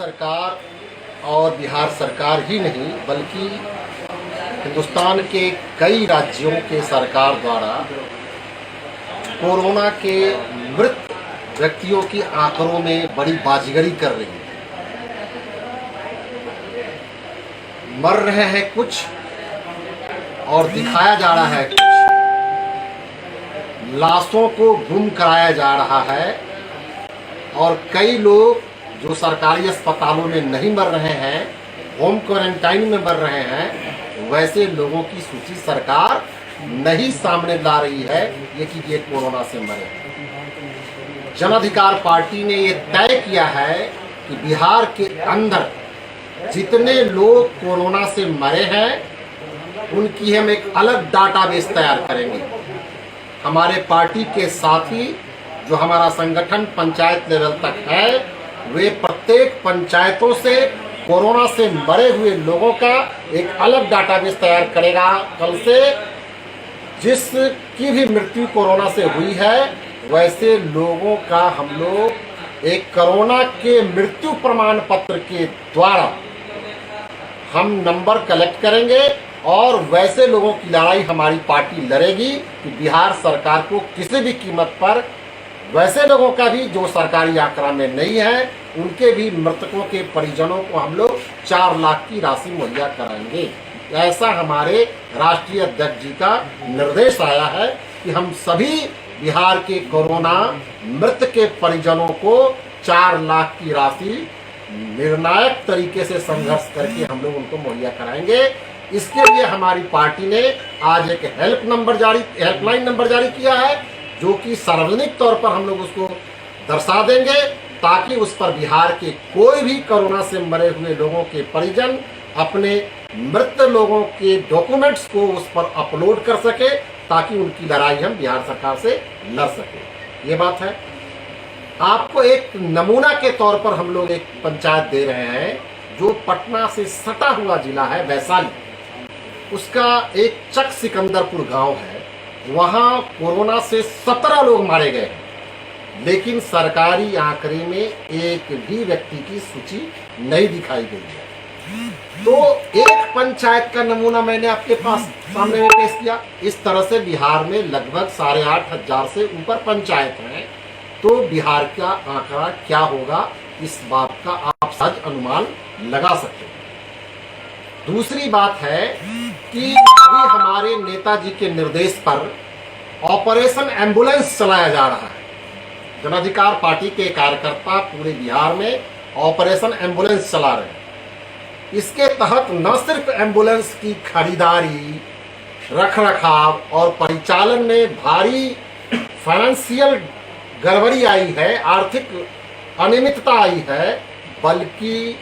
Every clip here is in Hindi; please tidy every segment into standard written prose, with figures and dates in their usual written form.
सरकार और बिहार सरकार ही नहीं बल्कि हिंदुस्तान के कई राज्यों के सरकार द्वारा कोरोना के मृत व्यक्तियों की आंकड़ों में बड़ी बाजीगरी कर रही है। मर रहे हैं कुछ और दिखाया जा रहा है कुछ, लाशों को गुम कराया जा रहा है और कई लोग जो सरकारी अस्पतालों में नहीं मर रहे हैं, होम क्वारंटाइन में मर रहे हैं, वैसे लोगों की सूची सरकार नहीं सामने ला रही है ये कि ये कोरोना से मरे। जन अधिकार पार्टी ने ये तय किया है कि बिहार के अंदर जितने लोग कोरोना से मरे हैं उनकी हम एक अलग डाटाबेस तैयार करेंगे। हमारे पार्टी के साथी जो हमारा संगठन पंचायत लेवल तक है, वे प्रत्येक पंचायतों से कोरोना से मरे हुए लोगों का एक अलग डाटाबेस तैयार करेगा। कल से जिसकी भी मृत्यु कोरोना से हुई है वैसे लोगों का हम लोग एक कोरोना के मृत्यु प्रमाण पत्र के द्वारा हम नंबर कलेक्ट करेंगे और वैसे लोगों की लड़ाई हमारी पार्टी लड़ेगी कि बिहार सरकार को किसी भी कीमत पर वैसे लोगों का भी जो सरकारी आंकड़ा में नहीं है, उनके भी मृतकों के परिजनों को हम लोग 4 लाख की राशि मुहैया कराएंगे। ऐसा हमारे राष्ट्रीय अध्यक्ष जी का निर्देश आया है कि हम सभी बिहार के कोरोना मृत के परिजनों को 4 लाख की राशि निर्णायक तरीके से संघर्ष करके हम लोग उनको मुहैया कराएंगे। इसके लिए हमारी पार्टी ने आज एक हेल्पलाइन नंबर जारी किया है, जो कि सार्वजनिक तौर पर हम लोग उसको दर्शा देंगे ताकि उस पर बिहार के कोई भी कोरोना से मरे हुए लोगों के परिजन अपने मृत लोगों के डॉक्यूमेंट्स को उस पर अपलोड कर सके ताकि उनकी लड़ाई हम बिहार सरकार से लड़ सके। ये बात है। आपको एक नमूना के तौर पर हम लोग एक पंचायत दे रहे हैं जो पटना से सटा हुआ जिला है, वैशाली। उसका एक चक सिकंदरपुर गांव है, वहां कोरोना से 17 लोग मारे गए हैं, लेकिन सरकारी आंकड़े में एक भी व्यक्ति की सूची नहीं दिखाई गई है। तो एक पंचायत का नमूना मैंने आपके पास सामने में पेश किया। इस तरह से बिहार में लगभग 8,500 से ऊपर पंचायत हैं। तो बिहार का आंकड़ा क्या होगा इस बात का आप सहज अनुमान लगा सकते हैं। दूसरी बात है कि अभी हमारे नेताजी के निर्देश पर ऑपरेशन एम्बुलेंस चलाया जा रहा है। जन अधिकार पार्टी के कार्यकर्ता पूरे बिहार में ऑपरेशन एम्बुलेंस चला रहे हैं। इसके तहत न सिर्फ एम्बुलेंस की खरीदारी, रखरखाव और परिचालन में भारी फाइनेंशियल गड़बड़ी आई है, आर्थिक अनियमितता आई है, बल्कि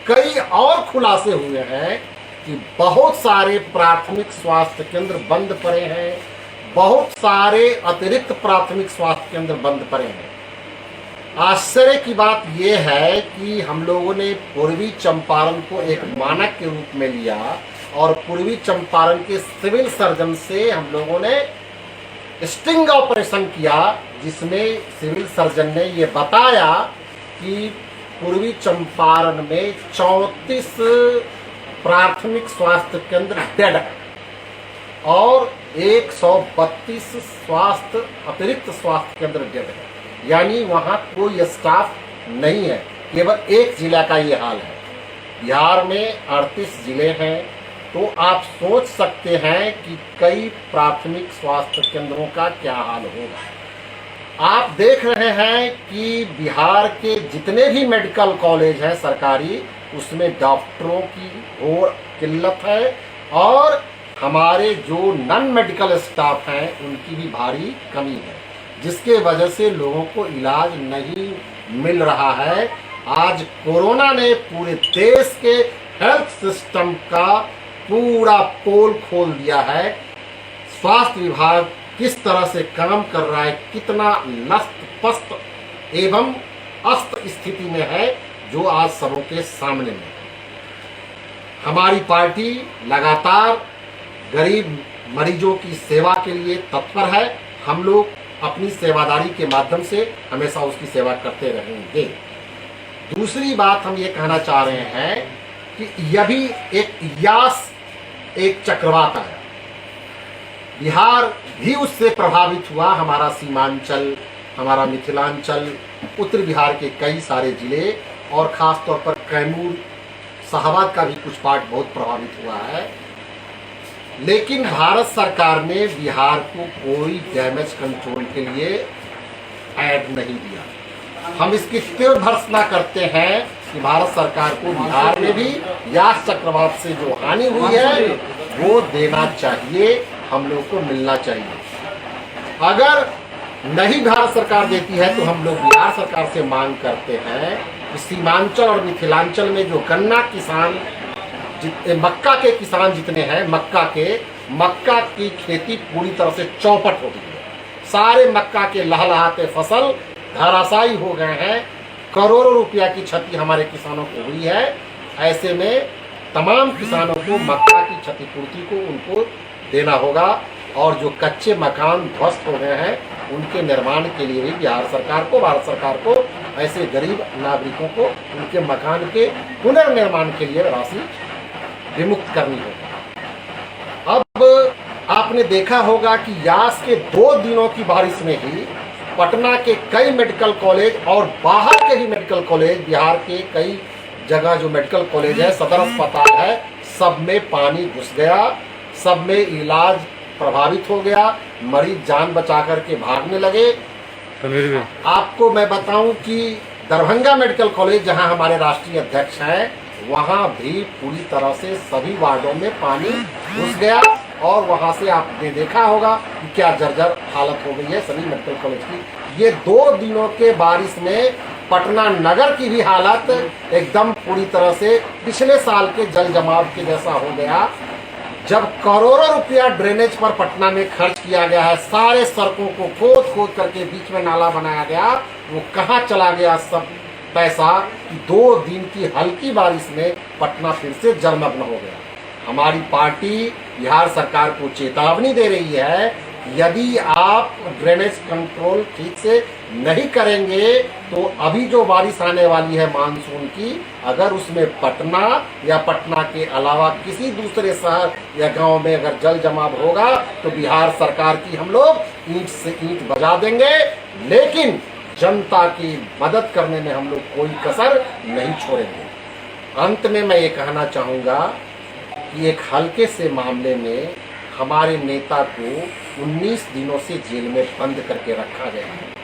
कई और खुलासे हुए हैं कि बहुत सारे प्राथमिक स्वास्थ्य केंद्र बंद पड़े हैं, बहुत सारे अतिरिक्त प्राथमिक स्वास्थ्य केंद्र बंद पड़े हैं। आश्चर्य की बात यह है कि हम लोगों ने पूर्वी चंपारण को एक मानक के रूप में लिया और पूर्वी चंपारण के सिविल सर्जन से हम लोगों ने स्टिंग ऑपरेशन किया, जिसमें सिविल सर्जन ने ये बताया कि पूर्वी चंपारण में 34 प्राथमिक स्वास्थ्य केंद्र डेड है और 132 अतिरिक्त स्वास्थ्य केंद्र डेड है, यानी वहां कोई स्टाफ नहीं है। केवल एक जिला का ये हाल है। बिहार में 38 जिले हैं, तो आप सोच सकते हैं कि कई प्राथमिक स्वास्थ्य केंद्रों का क्या हाल होगा। आप देख रहे हैं कि बिहार के जितने भी मेडिकल कॉलेज हैं सरकारी, उसमें डॉक्टरों की घोर किल्लत है और हमारे जो नॉन मेडिकल स्टाफ हैं उनकी भी भारी कमी है, जिसके वजह से लोगों को इलाज नहीं मिल रहा है। आज कोरोना ने पूरे देश के हेल्थ सिस्टम का पूरा पोल खोल दिया है। स्वास्थ्य विभाग किस तरह से काम कर रहा है, कितना लस्त पस्त एवं अस्त स्थिति में है, जो आज सबों के सामने में है। हमारी पार्टी लगातार गरीब मरीजों की सेवा के लिए तत्पर है। हम लोग अपनी सेवादारी के माध्यम से हमेशा उसकी सेवा करते रहेंगे। दूसरी बात हम ये कहना चाह रहे हैं कि यह भी एक यास, एक चक्रवात आया, बिहार भी उससे प्रभावित हुआ। हमारा सीमांचल, हमारा मिथिलांचल, उत्तर बिहार के कई सारे जिले और ख़ास तौर पर कैमूर, शाहबाद का भी कुछ पार्ट बहुत प्रभावित हुआ है। लेकिन भारत सरकार ने बिहार को कोई डैमेज कंट्रोल के लिए ऐड नहीं दिया। हम इसकी तीव्र भर्त्सना करते हैं कि भारत सरकार को बिहार में भी यास चक्रवात से जो हानि हुई है वो देना चाहिए, हम लोग को मिलना चाहिए। अगर नहीं भारत सरकार देती है तो हम लोग बिहार सरकार से मांग करते हैं कि सीमांचल और मिथिलांचल में जो गन्ना किसान, मक्का के किसान जितने हैं, मक्का की खेती पूरी तरह से चौपट हो गई है। सारे मक्का के लहलहाते फसल धराशायी हो गए हैं। करोड़ों रुपया की क्षति हमारे किसानों को हुई है। ऐसे में तमाम किसानों को मक्का की क्षतिपूर्ति को उनको देना होगा और जो कच्चे मकान ध्वस्त हो गए हैं उनके निर्माण के लिए भी बिहार सरकार को, भारत सरकार को, ऐसे गरीब नागरिकों को उनके मकान के पुनर्निर्माण के लिए राशि विमुक्त करनी होगी। अब आपने देखा होगा कि यास के 2 दिनों की बारिश में ही पटना के कई मेडिकल कॉलेज और बाहर के ही मेडिकल कॉलेज, बिहार के कई जगह जो मेडिकल कॉलेज है, सदर अस्पताल है, सब में पानी घुस गया, सब में इलाज प्रभावित हो गया, मरीज जान बचा करके भागने लगे। आपको मैं बताऊं कि दरभंगा मेडिकल कॉलेज जहां हमारे राष्ट्रीय अध्यक्ष हैं, वहां भी पूरी तरह से सभी वार्डों में पानी घुस गया और वहां से आपने देखा होगा कि क्या जर्जर हालत हो गई है सभी मेडिकल कॉलेज की। ये 2 दिनों के बारिश में पटना नगर की भी हालत एकदम पूरी तरह से पिछले साल के जल जमाव के जैसा हो गया। जब करोड़ों रुपया ड्रेनेज पर पटना में खर्च किया गया है, सारे सड़कों को खोद खोद करके बीच में नाला बनाया गया, वो कहाँ चला गया सब पैसा कि 2 दिन की हल्की बारिश में पटना फिर से जलमग्न हो गया। हमारी पार्टी बिहार सरकार को चेतावनी दे रही है, यदि आप ड्रेनेज कंट्रोल ठीक से नहीं करेंगे तो अभी जो बारिश आने वाली है मानसून की, अगर उसमें पटना या पटना के अलावा किसी दूसरे शहर या गांव में अगर जल जमाव होगा तो बिहार सरकार की हम लोग ईंट से ईंट बजा देंगे, लेकिन जनता की मदद करने में हम लोग कोई कसर नहीं छोड़ेंगे। अंत में मैं ये कहना चाहूँगा कि एक हल्के से मामले में हमारे नेता को 19 दिनों से जेल में बंद करके रखा गया है।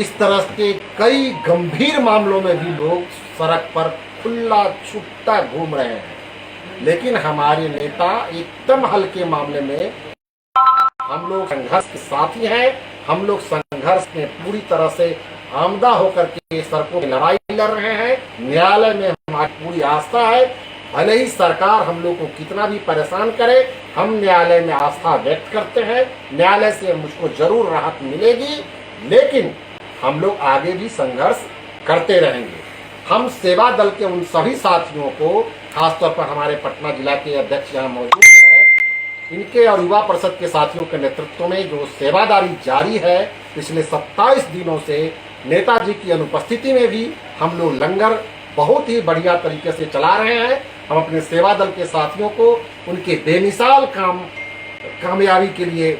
इस तरह के कई गंभीर मामलों में भी लोग सड़क पर खुला छुट्टा घूम रहे हैं, लेकिन हमारे नेता एकदम हल्के मामले में, हम लोग संघर्ष के साथी हैं, हम लोग संघर्ष में पूरी तरह से आमदा होकर के सड़कों में लड़ाई लड़ रहे हैं। न्यायालय में हमारी पूरी आस्था है, भले ही सरकार हम लोग को कितना भी परेशान करे, हम न्यायालय में आस्था व्यक्त करते हैं, न्यायालय से मुझको जरूर राहत मिलेगी, लेकिन हम लोग आगे भी संघर्ष करते रहेंगे। हम सेवा दल के उन सभी साथियों को, खासतौर पर हमारे पटना जिला के अध्यक्ष यहाँ मौजूद हैं, इनके और युवा परिषद के साथियों के नेतृत्व में जो सेवादारी जारी है, पिछले 27 दिनों से नेताजी की अनुपस्थिति में भी हम लोग लंगर बहुत ही बढ़िया तरीके से चला रहे हैं। हम अपने सेवा दल के साथियों को उनके बेमिसाल कामयाबी के लिए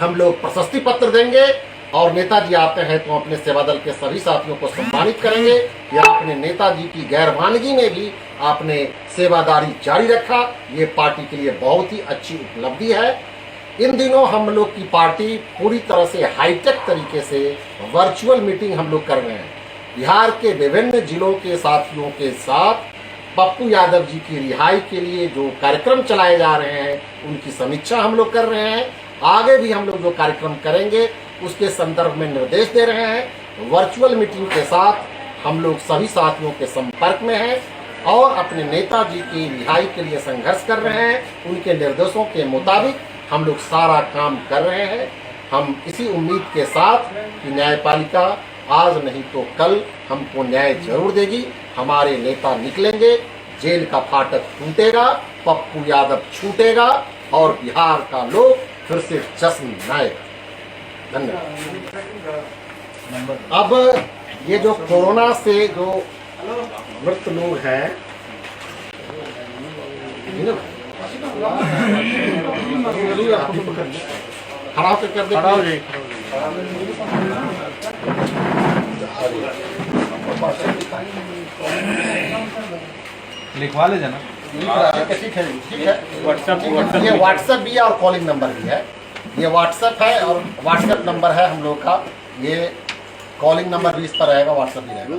हम लोग प्रशस्ति पत्र देंगे और नेताजी आते हैं तो अपने सेवा दल के सभी साथियों को सम्मानित करेंगे कि आपने नेताजी की गैरवानगी में भी आपने सेवादारी जारी रखा। ये पार्टी के लिए बहुत ही अच्छी उपलब्धि है। इन दिनों हम लोग की पार्टी पूरी तरह से हाईटेक तरीके से वर्चुअल मीटिंग हम लोग कर रहे हैं। बिहार के विभिन्न जिलों के साथियों के साथ पप्पू यादव जी की रिहाई के लिए जो कार्यक्रम चलाए जा रहे हैं उनकी समीक्षा हम लोग कर रहे हैं। आगे भी हम लोग जो कार्यक्रम करेंगे उसके संदर्भ में निर्देश दे रहे हैं। वर्चुअल मीटिंग के साथ हम लोग सभी साथियों के संपर्क में हैं और अपने नेताजी की रिहाई के लिए संघर्ष कर रहे हैं। उनके निर्देशों के मुताबिक हम लोग सारा काम कर रहे हैं। हम इसी उम्मीद के साथ कि न्यायपालिका आज नहीं तो कल हमको न्याय जरूर देगी। हमारे नेता निकलेंगे, जेल का फाटक टूटेगा, पप्पू यादव छूटेगा और बिहार का लोग फिर से जश्न मनाएगा। धन्यवाद। अब ये जो कोरोना से जो मृत लोग हैं, खड़ा होकर कर दे, लिखवा ले जाना। ठीक है, ये व्हाट्सएप भी है और कॉलिंग नंबर भी है। ये व्हाट्सएप है और व्हाट्सएप नंबर है हम लोग का, ये कॉलिंग नंबर भी इस पर रहेगा, व्हाट्सएप भी रहेगा।